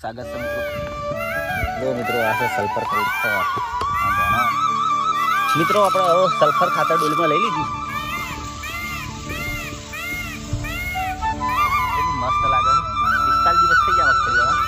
સ્વાગત છે મિત્રો. મિત્રો આ છે સલ્ફર ખાતર. મિત્રો આપણે હવે સલ્ફર ખાતર ડોલમાં લઈ લીધું. કેટલું મસ્ત લાગે છે. 45 દિવસ થઈ ગયા મગફળીઓના.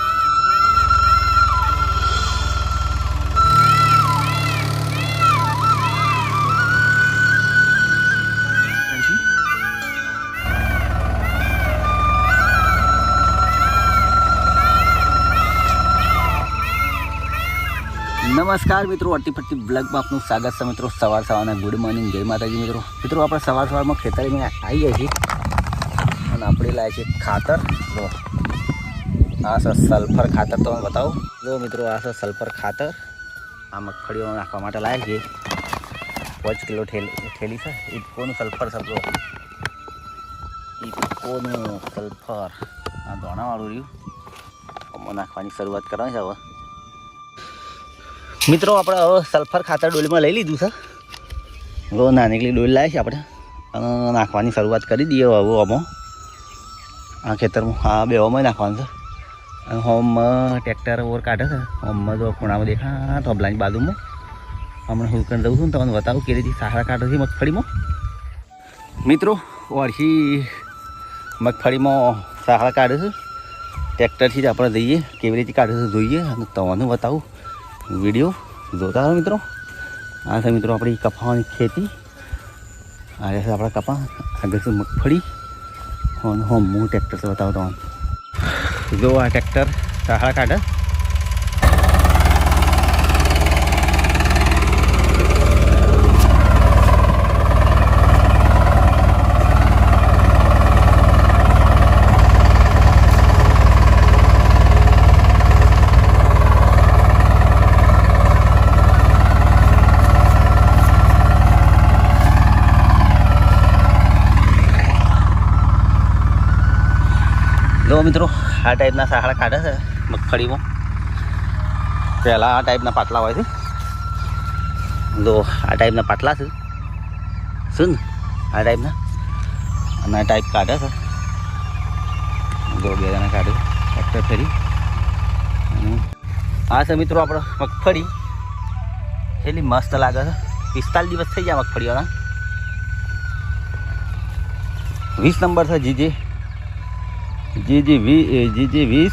નમસ્કાર મિત્રો, અટીપટ્ટી બ્લોગમાં આપનું સ્વાગત છે મિત્રો. સવારના ગુડ મોર્નિંગ, જય માતાજી મિત્રો. મિત્રો આપણે સવારમાં ખેતરમાં આવી ગયા છીએ અને આપણે લાવીએ છીએ ખાતર. જો આ છે સલ્ફર ખાતર, તમને બતાવું. જો મિત્રો આ છે સલ્ફર ખાતર. આ મગફળીઓ નાખવા માટે લાવીએ છીએ. 5 કિલો થેલી છે. ઇફકોનું સલ્ફર છે. જો ઇફકોનું સલ્ફર આ દોણાવાળું રહ્યું. આમાં નાખવાની શરૂઆત કરવાની છે હવે. મિત્રો આપણે હવે સલ્ફર ખાતર ડોલમાં લઈ લીધું છે. હવે નાનીકલી ડોલ લાવી છે આપણે અને નાખવાની શરૂઆત કરી દઈએ. હવે આમાં આ ખેતરમાં આ બેવામાં નાખવાનું છે. અને હોમમાં ટ્રેક્ટર ઓર કાઢે છે. હોમમાં જો ખૂણામાં દેખા થોભલાની બાજુમાં હમણાં હું કરી દઉં છું ને તમને બતાવું કેવી રીતે સારા કાઢે છે મગફળીમાં. મિત્રો વર્ષી મગફળીમાં સારા કાઢે છે. ટ્રેક્ટરથી જ આપણે જઈએ કેવી રીતે કાઢે છે જોઈએ અને તમને બતાવું. વિડીયો જોતા રહો મિત્રો. આ છે મિત્રો આપણી કપાવાની ખેતી. આ છે આપણા કપા. આગળ છે મગફળી. હું ટ્રેક્ટર से બતાવો તમને. જો આ ટ્રેક્ટર સાહા કાઢે. જો મિત્રો આ ટાઈપના સાહડા કાઢે છે મગફળીમાં. પહેલાં આ ટાઈપના પાટલા હોય છે. જો આ ટાઈપના પાટલા છે શું ને આ ટાઈપના અને આ ટાઈપ કાઢે છે. જો 2 જણા કાઢે ટ્રેક્ટર ફેરી. આ છે મિત્રો આપણે મગફળી. એટલી મસ્ત લાગે છે. 45 દિવસ થઈ ગયા મગફળીઓના. 20 નંબર છે GG20.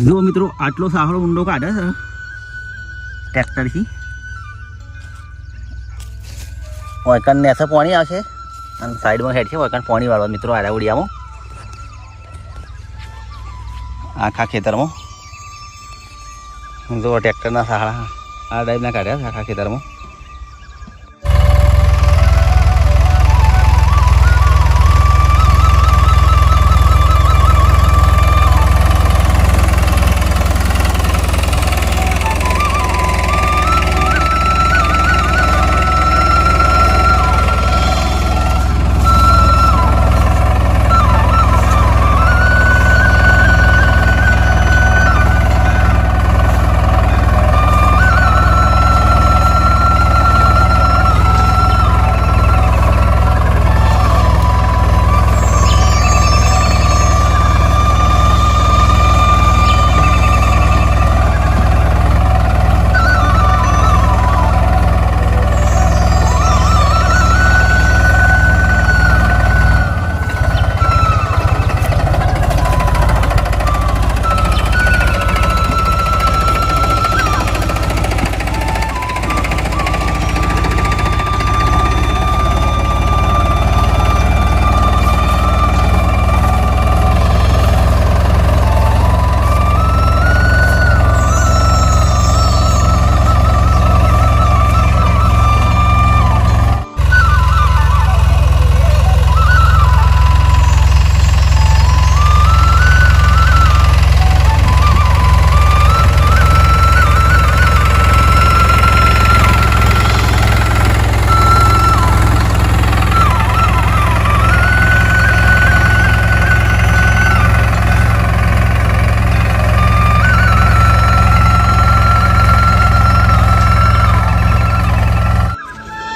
જો મિત્રો આટલો સાહડો ઊંડો કાઢે છે ટ્રેક્ટરથી. ઓયકન નેસે પાણી આવશે અને સાઈડમાં હેડ છે ઓયકન પાણી વાળવા મિત્રો. આડા ઉડિયામાં આખા ખેતરમાં જો ટ્રેક્ટરના સાહડા આ ટાઈપના કાઢ્યા છે આખા ખેતરમાં.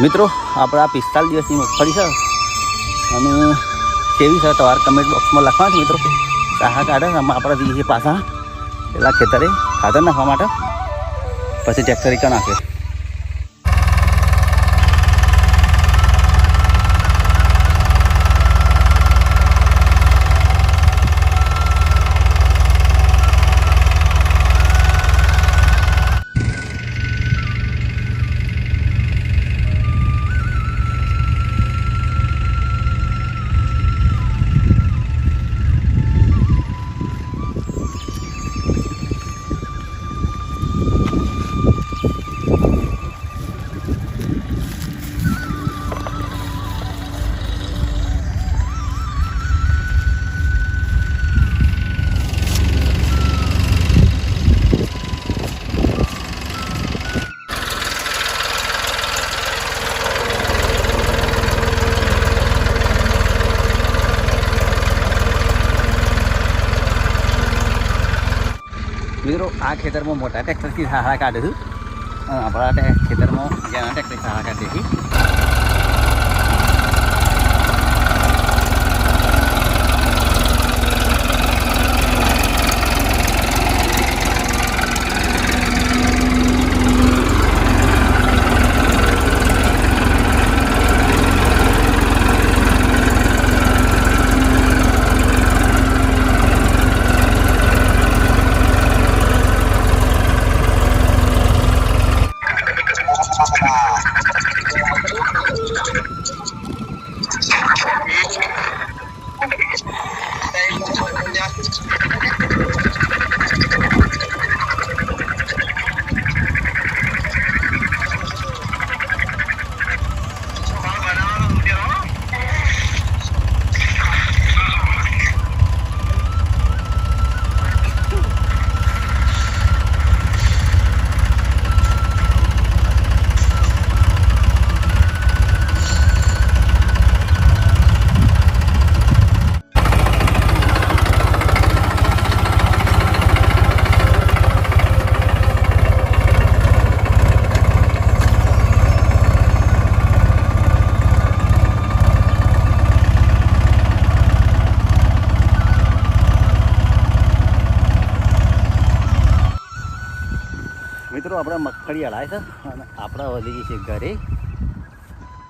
મિત્રો આપણે આ 45 દિવસની મગફળી છે અને કેવી છે તમારે કમેન્ટ બોક્સમાં લખવાનું છે મિત્રો. સાહા કાઢે આમાં આપણે જઈએ છીએ પાછા પેલા ખેતરે ખાતર નાખવા માટે, પછી ટ્રેક્ટર એક નાખે. મિત્રો આ ખેતરમાં મોટા ટ્રેક્ટરથી સાહા કાઢે છે અને આપણા ખેતરમાં જ્યાં ટ્રેક્ટર સાહા કાઢે છે. મિત્રો આપણે મગફળી હલાય છે અને આપણે વધી ગઈ છે ઘરે.